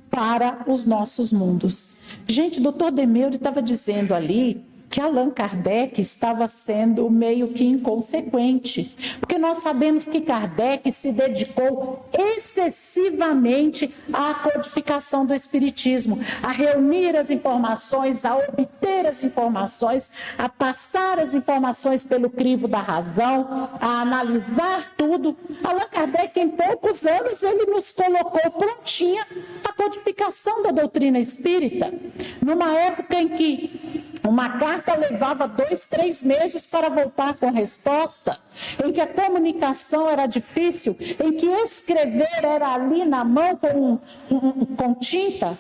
para os nossos mundos. Gente, o Dr. Demeuri estava dizendo ali que Allan Kardec estava sendo meio que inconsequente, porque nós sabemos que Kardec se dedicou excessivamente à codificação do Espiritismo, a reunir as informações, a obter as informações, a passar as informações pelo crivo da razão, a analisar tudo. Allan Kardec, em poucos anos, ele nos colocou prontinha a codificação da doutrina espírita, numa época em que uma carta levava 2, 3 meses para voltar com resposta, em que a comunicação era difícil, em que escrever era ali na mão com tinta.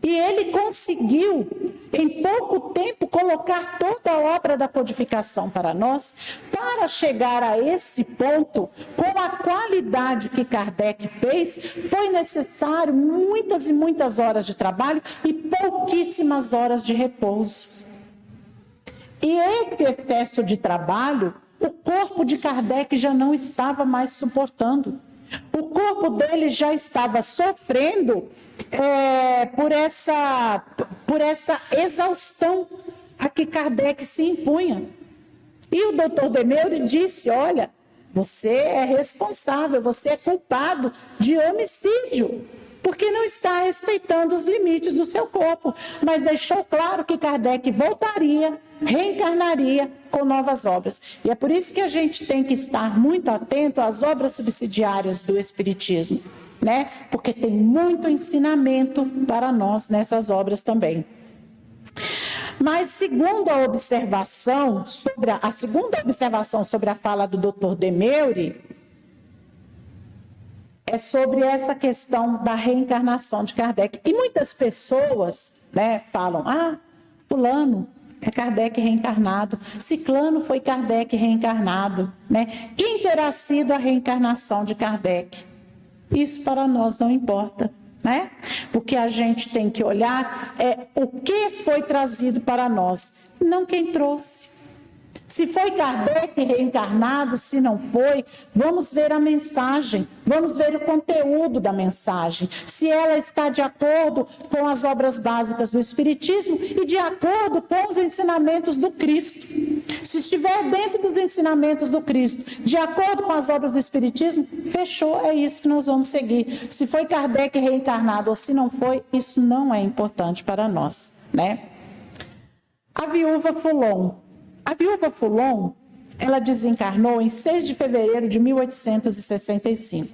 E ele conseguiu, em pouco tempo, colocar toda a obra da codificação para nós. Para chegar a esse ponto, com a qualidade que Kardec fez, foi necessário muitas e muitas horas de trabalho e pouquíssimas horas de repouso. E esse excesso de trabalho, o corpo de Kardec já não estava mais suportando. O corpo dele já estava sofrendo por essa exaustão a que Kardec se impunha. E o Dr. Demeuri disse: olha, você é responsável, você é culpado de homicídio, porque não está respeitando os limites do seu corpo. Mas deixou claro que Kardec voltaria, reencarnaria com novas obras. E é por isso que a gente tem que estar muito atento às obras subsidiárias do Espiritismo, né? Porque tem muito ensinamento para nós nessas obras também. Mas segundo a observação, a segunda observação sobre a fala do Dr. Demeuri, é sobre essa questão da reencarnação de Kardec. E muitas pessoas, né, falam: ah, fulano é Kardec reencarnado, ciclano foi Kardec reencarnado, né? Quem terá sido a reencarnação de Kardec? Isso para nós não importa, né? Porque a gente tem que olhar o que foi trazido para nós, não quem trouxe. Se foi Kardec reencarnado, se não foi, vamos ver a mensagem, vamos ver o conteúdo da mensagem, se ela está de acordo com as obras básicas do Espiritismo e de acordo com os ensinamentos do Cristo. Se estiver dentro dos ensinamentos do Cristo, de acordo com as obras do Espiritismo, fechou, é isso que nós vamos seguir. Se foi Kardec reencarnado ou se não foi, isso não é importante para nós, né? A viúva Foulon. A viúva Foulon, ela desencarnou em 6 de fevereiro de 1865.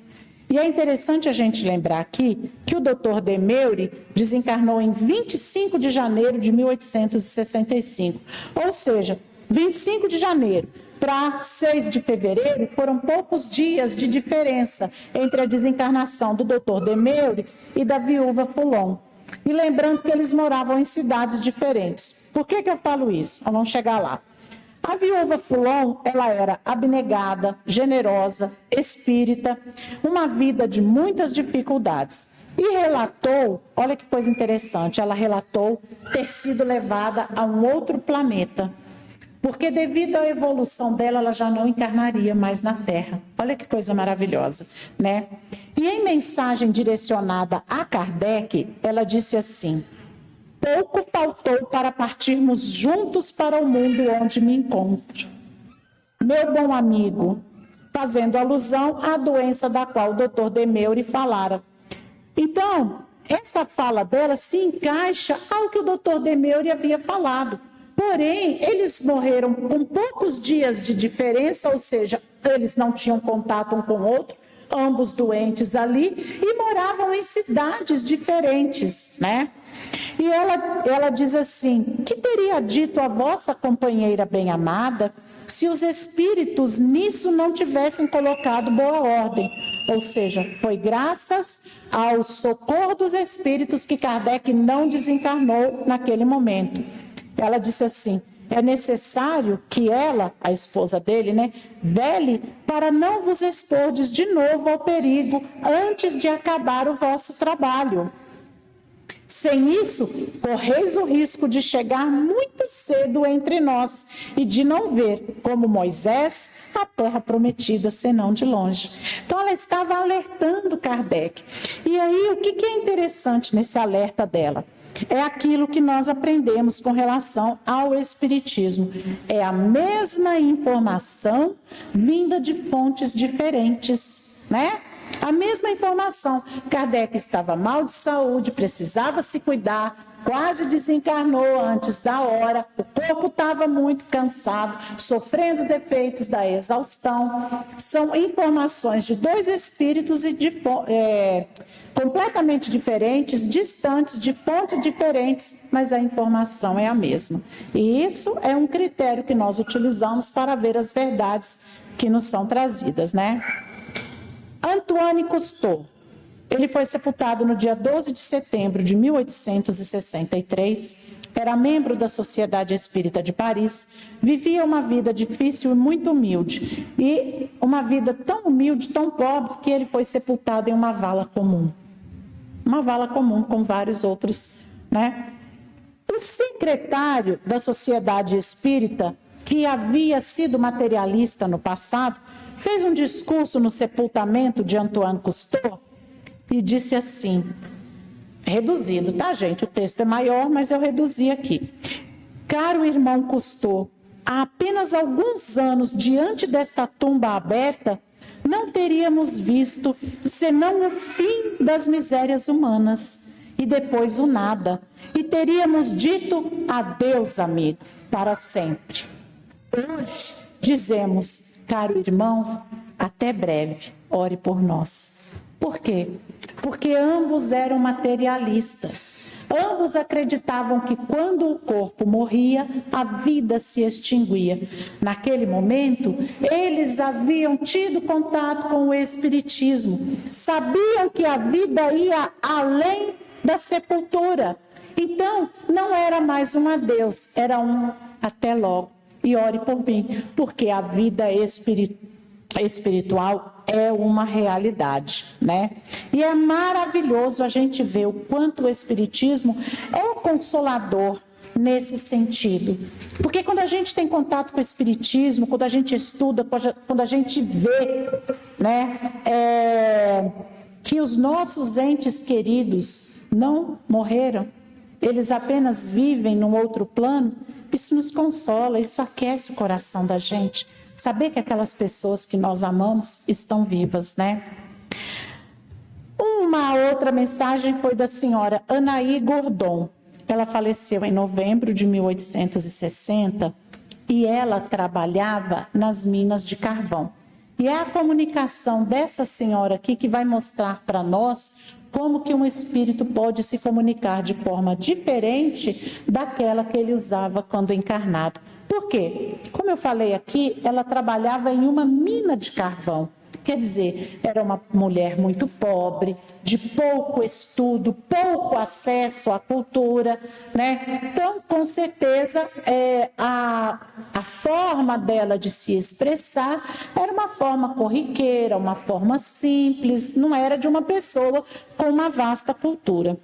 E é interessante a gente lembrar aqui que o Dr. Demeure desencarnou em 25 de janeiro de 1865. Ou seja, 25 de janeiro para 6 de fevereiro foram poucos dias de diferença entre a desencarnação do Dr. Demeure e da viúva Foulon. E lembrando que eles moravam em cidades diferentes. Por que eu falo isso? Vamos chegar lá. A viúva Foulon, ela era abnegada, generosa, espírita, uma vida de muitas dificuldades. E relatou, olha que coisa interessante, ela relatou ter sido levada a um outro planeta. Porque devido à evolução dela, ela já não encarnaria mais na Terra. Olha que coisa maravilhosa, né? E em mensagem direcionada a Kardec, ela disse assim: pouco faltou para partirmos juntos para o mundo onde me encontro. Meu bom amigo, fazendo alusão à doença da qual o Dr. Demeure falara. Então, essa fala dela se encaixa ao que o Dr. Demeure havia falado. Porém, eles morreram com poucos dias de diferença, ou seja, eles não tinham contato um com o outro, ambos doentes ali, e moravam em cidades diferentes, né? E ela diz assim: que teria dito a vossa companheira bem-amada se os espíritos nisso não tivessem colocado boa ordem? Ou seja, foi graças ao socorro dos espíritos que Kardec não desencarnou naquele momento. Ela disse assim: é necessário que ela, a esposa dele, né, vele para não vos expordes de novo ao perigo antes de acabar o vosso trabalho. Sem isso, correis o risco de chegar muito cedo entre nós e de não ver, como Moisés, a terra prometida, senão de longe. Então, ela estava alertando Kardec. E aí, o que é interessante nesse alerta dela? É aquilo que nós aprendemos com relação ao Espiritismo. É a mesma informação vinda de fontes diferentes, né? A mesma informação. Kardec estava mal de saúde, precisava se cuidar, quase desencarnou antes da hora, o corpo estava muito cansado, sofrendo os efeitos da exaustão. São informações de dois espíritos e completamente diferentes, distantes, de fontes diferentes, mas a informação é a mesma. E isso é um critério que nós utilizamos para ver as verdades que nos são trazidas, né? Antoine Cousteau, ele foi sepultado no dia 12 de setembro de 1863, era membro da Sociedade Espírita de Paris, vivia uma vida difícil e muito humilde, e uma vida tão humilde, tão pobre, que ele foi sepultado em uma vala comum. Uma vala comum com vários outros, né? O secretário da Sociedade Espírita, que havia sido materialista no passado, fez um discurso no sepultamento de Antoine Cousteau e disse assim, reduzido, tá, gente? O texto é maior, mas eu reduzi aqui. Caro irmão Cousteau, há apenas alguns anos, diante desta tumba aberta, não teríamos visto senão o fim das misérias humanas e depois o nada. E teríamos dito adeus, amigo, para sempre. Hoje dizemos, caro irmão, até breve, ore por nós. Por quê? Porque ambos eram materialistas. Ambos acreditavam que quando o corpo morria, a vida se extinguia. Naquele momento, eles haviam tido contato com o Espiritismo. Sabiam que a vida ia além da sepultura. Então, não era mais um adeus, era um até logo. E ore por mim, porque a vida espiritual é uma realidade, né? E é maravilhoso a gente ver o quanto o Espiritismo é um consolador nesse sentido. Porque quando a gente tem contato com o Espiritismo, quando a gente estuda, quando a gente vê, né, que os nossos entes queridos não morreram, eles apenas vivem num outro plano, isso nos consola, isso aquece o coração da gente. Saber que aquelas pessoas que nós amamos estão vivas, né? Uma outra mensagem foi da senhora Anaí Gordon. Ela faleceu em novembro de 1860 e ela trabalhava nas minas de carvão. E é a comunicação dessa senhora aqui que vai mostrar para nós como que um espírito pode se comunicar de forma diferente daquela que ele usava quando encarnado. Por quê? Como eu falei aqui, ela trabalhava em uma mina de carvão. Quer dizer, era uma mulher muito pobre, de pouco estudo, pouco acesso à cultura, né? Então, com certeza, a forma dela de se expressar era uma forma corriqueira, uma forma simples, não era de uma pessoa com uma vasta cultura.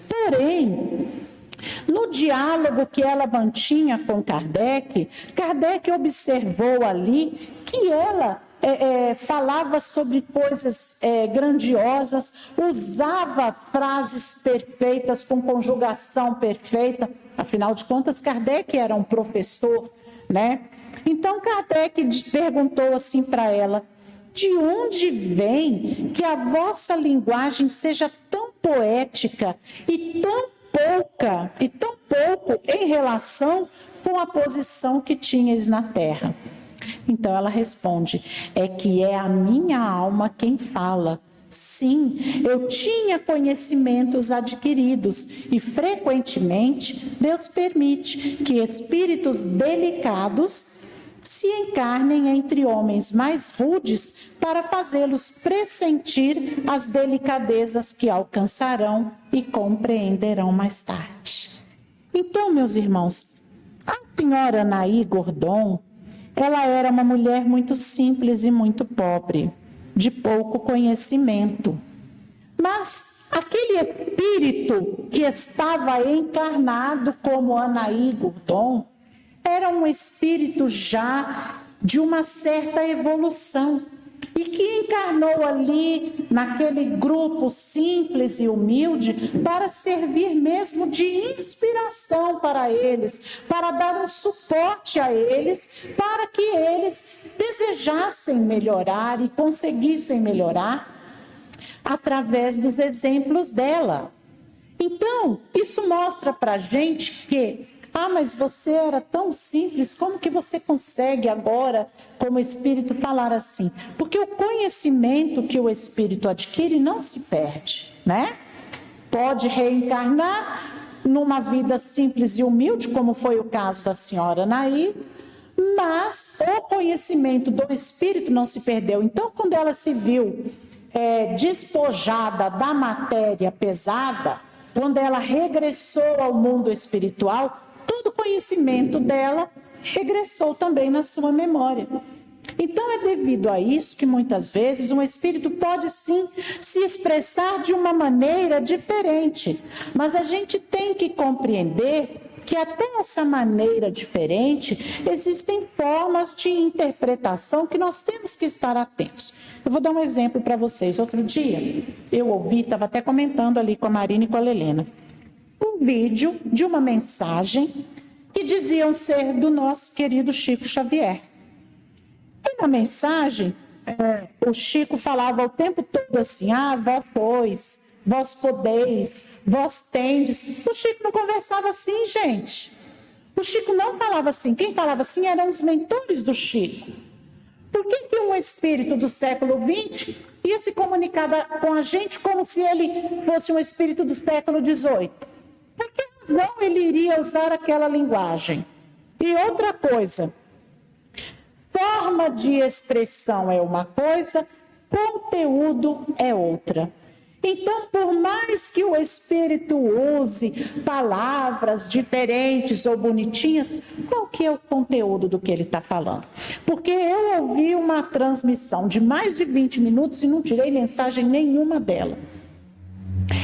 Porém, no diálogo que ela mantinha com Kardec, Kardec observou ali que ela falava sobre coisas grandiosas, usava frases perfeitas, com conjugação perfeita. Afinal de contas, Kardec era um professor, né? Então, Kardec perguntou assim para ela: de onde vem que a vossa linguagem seja tão poética e tão pouco em relação com a posição que tinhas na terra? Então ela responde: é que é a minha alma quem fala. Sim, eu tinha conhecimentos adquiridos e frequentemente Deus permite que espíritos delicados se encarnem entre homens mais rudes para fazê-los pressentir as delicadezas que alcançarão e compreenderão mais tarde. Então, meus irmãos, a senhora Anaí Gordon, ela era uma mulher muito simples e muito pobre, de pouco conhecimento. Mas aquele espírito que estava encarnado como Anaí Gordon era um espírito já de uma certa evolução e que encarnou ali naquele grupo simples e humilde para servir mesmo de inspiração para eles, para dar um suporte a eles, para que eles desejassem melhorar e conseguissem melhorar através dos exemplos dela. Então, isso mostra para a gente que mas você era tão simples, como que você consegue agora, como espírito, falar assim? Porque o conhecimento que o espírito adquire não se perde, né? Pode reencarnar numa vida simples e humilde, como foi o caso da senhora Anaí, mas o conhecimento do espírito não se perdeu. Então, quando ela se viu despojada da matéria pesada, quando ela regressou ao mundo espiritual, todo o conhecimento dela regressou também na sua memória. Então é devido a isso que muitas vezes um espírito pode sim se expressar de uma maneira diferente, mas a gente tem que compreender que até essa maneira diferente existem formas de interpretação que nós temos que estar atentos. Eu vou dar um exemplo para vocês. Outro dia eu ouvi, estava até comentando ali com a Marina e com a Lelena, um vídeo de uma mensagem que diziam ser do nosso querido Chico Xavier. E na mensagem, o Chico falava o tempo todo assim: vós sois, vós podeis, vós tendes. O Chico não conversava assim, gente. O Chico não falava assim. Quem falava assim eram os mentores do Chico. Por que um espírito do século XX ia se comunicar com a gente como se ele fosse um espírito do século XVIII? Por que razão ele iria usar aquela linguagem? E outra coisa, forma de expressão é uma coisa, conteúdo é outra. Então, por mais que o espírito use palavras diferentes ou bonitinhas, qual que é o conteúdo do que ele está falando? Porque eu ouvi uma transmissão de mais de 20 minutos e não tirei mensagem nenhuma dela.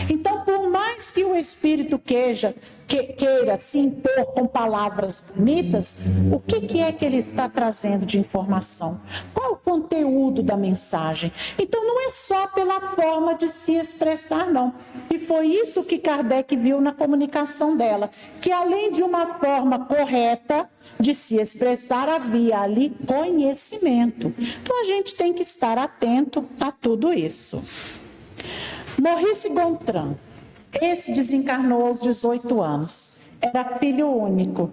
Então, por mais mais que o espírito queira se impor com palavras bonitas, o que é que ele está trazendo de informação? Qual o conteúdo da mensagem? Então não é só pela forma de se expressar, não. E foi isso que Kardec viu na comunicação dela, que além de uma forma correta de se expressar, havia ali conhecimento. Então a gente tem que estar atento a tudo isso. Maurice Gontran, esse desencarnou aos 18 anos, era filho único.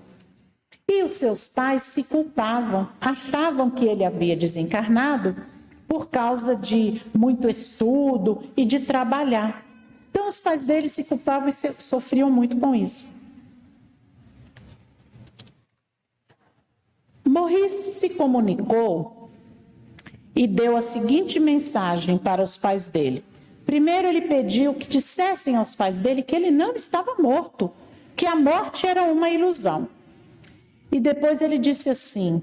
E os seus pais se culpavam, achavam que ele havia desencarnado por causa de muito estudo e de trabalhar. Então os pais dele se culpavam e sofriam muito com isso. Maurice se comunicou e deu a seguinte mensagem para os pais dele. Primeiro ele pediu que dissessem aos pais dele que ele não estava morto, que a morte era uma ilusão. E depois ele disse assim,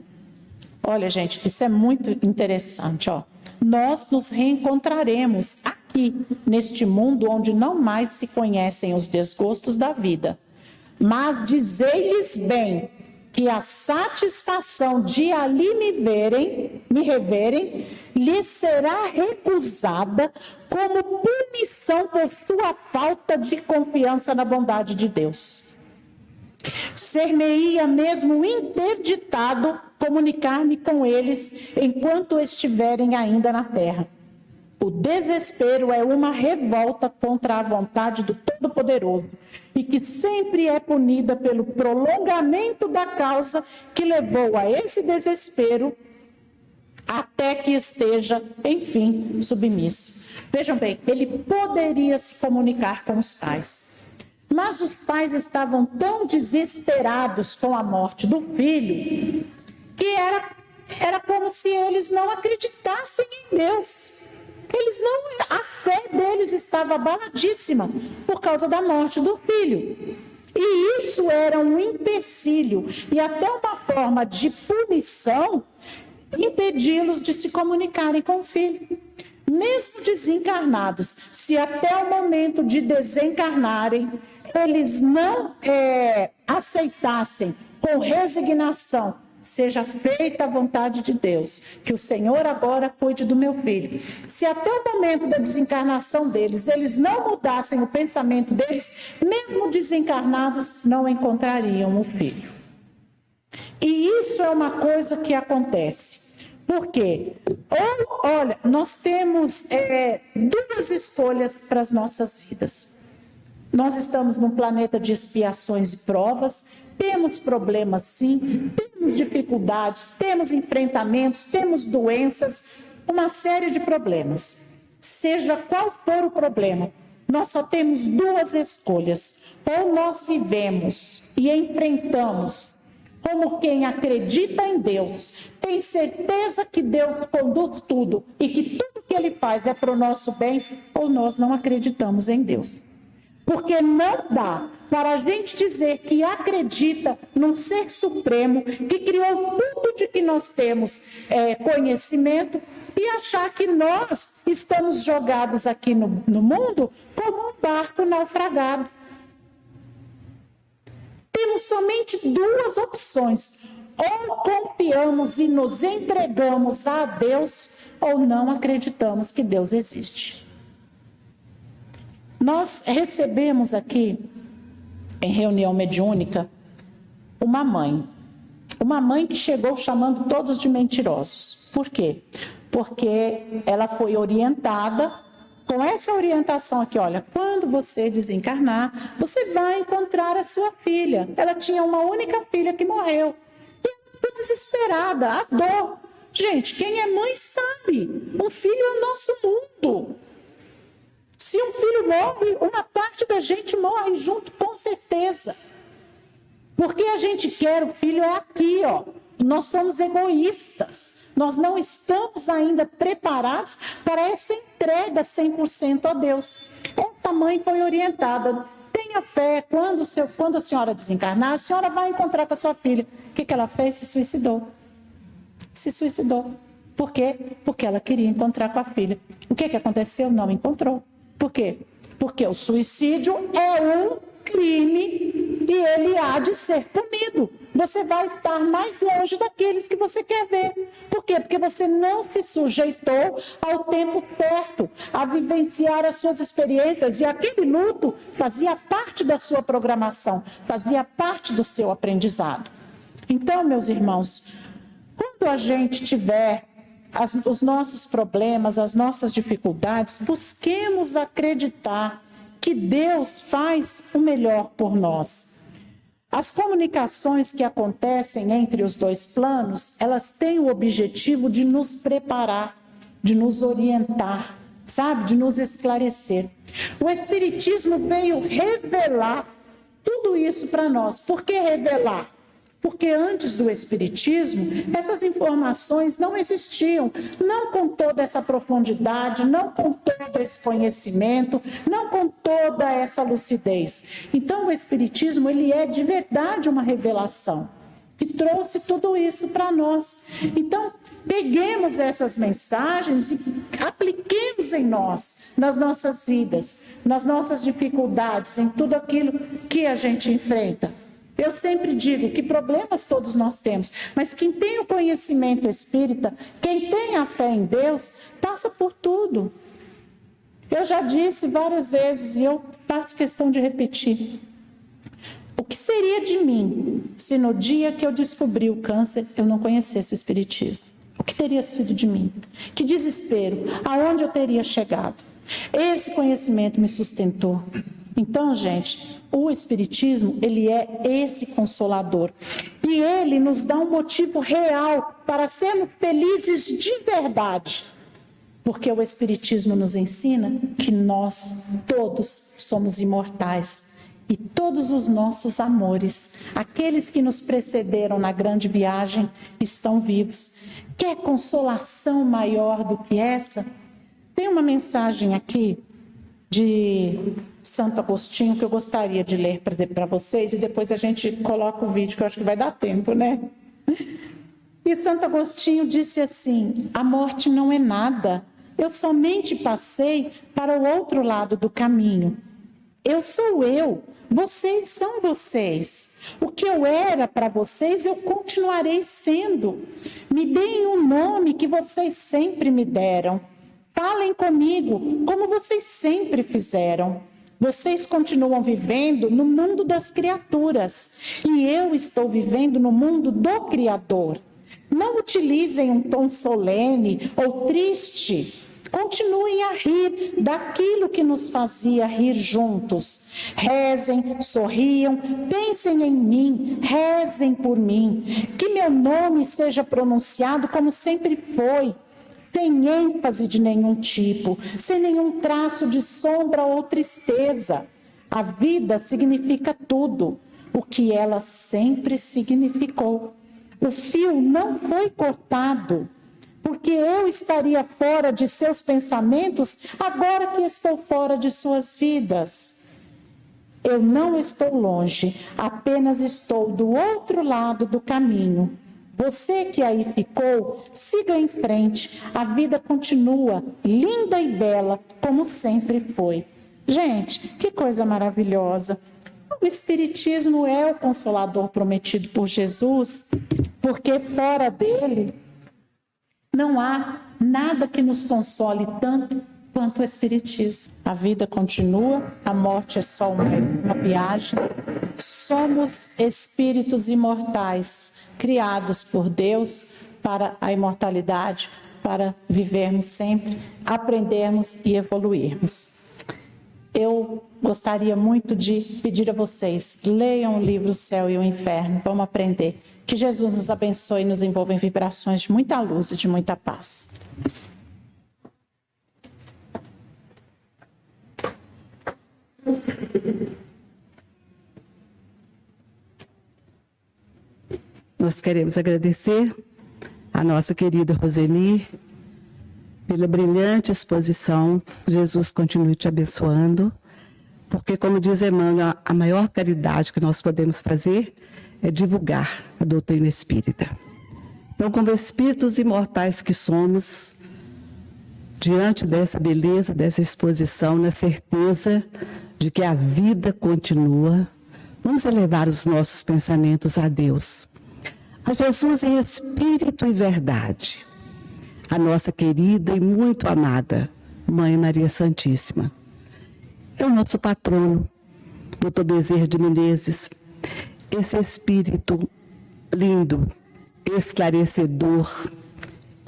olha gente, isso é muito interessante, ó. Nós nos reencontraremos aqui, neste mundo onde não mais se conhecem os desgostos da vida. Mas dizei-lhes bem que a satisfação de ali me reverem, lhes será recusada como punição por sua falta de confiança na bondade de Deus. Ser-me-ia mesmo interditado comunicar-me com eles enquanto estiverem ainda na terra. O desespero é uma revolta contra a vontade do Todo-Poderoso e que sempre é punida pelo prolongamento da causa que levou a esse desespero até que esteja, enfim, submisso. Vejam bem, ele poderia se comunicar com os pais, mas os pais estavam tão desesperados com a morte do filho que era como se eles não acreditassem em Deus. A fé deles estava abaladíssima por causa da morte do filho. E isso era um empecilho e até uma forma de punição, impedi-los de se comunicarem com o filho. Mesmo desencarnados, se até o momento de desencarnarem, eles não aceitassem com resignação, seja feita a vontade de Deus, que o Senhor agora cuide do meu filho. Se até o momento da desencarnação deles, eles não mudassem o pensamento deles, mesmo desencarnados, não encontrariam o filho. E isso é uma coisa que acontece. Por quê? Olha, nós temos duas escolhas para as nossas vidas. Nós estamos num planeta de expiações e provas, temos problemas sim, temos dificuldades, temos enfrentamentos, temos doenças, uma série de problemas. Seja qual for o problema, nós só temos duas escolhas. Ou nós vivemos e enfrentamos como quem acredita em Deus, tem certeza que Deus conduz tudo e que tudo que Ele faz é para o nosso bem, ou nós não acreditamos em Deus. Porque não dá para a gente dizer que acredita num ser supremo que criou tudo de que nós temos conhecimento e achar que nós estamos jogados aqui no mundo como um barco naufragado. Temos somente duas opções: ou confiamos e nos entregamos a Deus, ou não acreditamos que Deus existe. Nós recebemos aqui, em reunião mediúnica, uma mãe que chegou chamando todos de mentirosos. Por quê? Porque ela foi orientada com essa orientação aqui, olha, quando você desencarnar, você vai encontrar a sua filha. Ela tinha uma única filha que morreu. E ela ficou desesperada, a dor. Gente, quem é mãe sabe, o filho é o nosso mundo. Se um filho morre, uma parte da gente morre junto, com certeza. Porque a gente quer, o filho é aqui, ó. Nós somos egoístas. Nós não estamos ainda preparados para essa entrega 100% a Deus. Essa mãe foi orientada. Tenha fé, quando a senhora desencarnar, a senhora vai encontrar com a sua filha. O que ela fez? Se suicidou. Se suicidou. Por quê? Porque ela queria encontrar com a filha. O que aconteceu? Não encontrou. Por quê? porque o suicídio é um crime e ele há de ser punido. Você vai estar mais longe daqueles que você quer ver. Por quê? Porque você não se sujeitou ao tempo certo, a vivenciar as suas experiências. E aquele luto fazia parte da sua programação, fazia parte do seu aprendizado. Então, meus irmãos, quando a gente tiver os nossos problemas, as nossas dificuldades, busquemos acreditar que Deus faz o melhor por nós. As comunicações que acontecem entre os dois planos, elas têm o objetivo de nos preparar, de nos orientar, sabe? De nos esclarecer. O Espiritismo veio revelar tudo isso para nós. Por que revelar? Porque antes do Espiritismo, essas informações não existiam, não com toda essa profundidade, não com todo esse conhecimento, não com toda essa lucidez. Então, o Espiritismo, ele é de verdade uma revelação, que trouxe tudo isso para nós. Então, peguemos essas mensagens e apliquemos em nós, nas nossas vidas, nas nossas dificuldades, em tudo aquilo que a gente enfrenta. Eu sempre digo que problemas todos nós temos, mas quem tem o conhecimento espírita, quem tem a fé em Deus, passa por tudo. Eu já disse várias vezes e eu faço questão de repetir. O que seria de mim se no dia que eu descobri o câncer eu não conhecesse o Espiritismo? O que teria sido de mim? Que desespero, aonde eu teria chegado? Esse conhecimento me sustentou. Então, gente, o Espiritismo, ele é esse consolador. E ele nos dá um motivo real para sermos felizes de verdade. Porque o Espiritismo nos ensina que nós todos somos imortais. E todos os nossos amores, aqueles que nos precederam na grande viagem, estão vivos. Quer consolação maior do que essa? Tem uma mensagem aqui de Santo Agostinho que eu gostaria de ler para vocês e depois a gente coloca o vídeo, que eu acho que vai dar tempo, né? E Santo Agostinho disse assim: a morte não é nada, eu somente passei para o outro lado do caminho. Eu sou eu, vocês são vocês. O que eu era para vocês, eu continuarei sendo. Me deem um nome que vocês sempre me deram. Falem comigo, como vocês sempre fizeram. Vocês continuam vivendo no mundo das criaturas e eu estou vivendo no mundo do Criador. Não utilizem um tom solene ou triste. Continuem a rir daquilo que nos fazia rir juntos. Rezem, sorriam, pensem em mim, rezem por mim. Que meu nome seja pronunciado como sempre foi. Sem ênfase de nenhum tipo, sem nenhum traço de sombra ou tristeza. A vida significa tudo, o que ela sempre significou. O fio não foi cortado, porque eu estaria fora de seus pensamentos agora que estou fora de suas vidas. Eu não estou longe, apenas estou do outro lado do caminho. Você que aí ficou, siga em frente. A vida continua linda e bela, como sempre foi. Gente, que coisa maravilhosa. O Espiritismo é o consolador prometido por Jesus, porque fora dele não há nada que nos console tanto quanto o Espiritismo. A vida continua, a morte é só uma viagem. Somos espíritos imortais, criados por Deus para a imortalidade, para vivermos sempre, aprendermos e evoluirmos. Eu gostaria muito de pedir a vocês, leiam o livro O Céu e o Inferno, vamos aprender. Que Jesus nos abençoe e nos envolva em vibrações de muita luz e de muita paz. Nós queremos agradecer a nossa querida Roseni pela brilhante exposição. Jesus continue te abençoando, porque, como diz Emmanuel, a maior caridade que nós podemos fazer é divulgar a doutrina espírita. Então, como espíritos imortais que somos, diante dessa beleza, dessa exposição, na certeza de que a vida continua, vamos elevar os nossos pensamentos a Deus, a Jesus em espírito e verdade, a nossa querida e muito amada Mãe Maria Santíssima. É o nosso patrono, Dr. Bezerra de Menezes, esse espírito lindo, esclarecedor,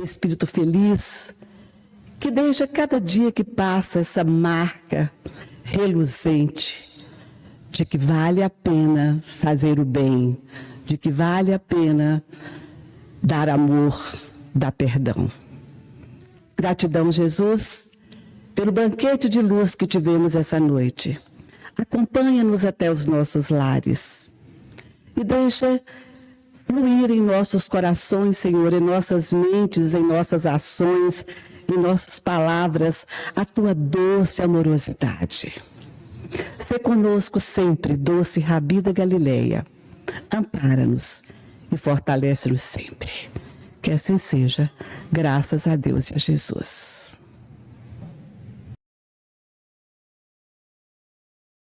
espírito feliz, que deixa cada dia que passa essa marca reluzente de que vale a pena fazer o bem, de que vale a pena dar amor, dar perdão. Gratidão, Jesus, pelo banquete de luz que tivemos essa noite. Acompanha-nos até os nossos lares e deixa fluir em nossos corações, Senhor, em nossas mentes, em nossas ações, em nossas palavras, a tua doce amorosidade. Sê conosco sempre, doce Rabi da Galileia. Ampara-nos e fortalece-nos sempre. Que assim seja, graças a Deus e a Jesus.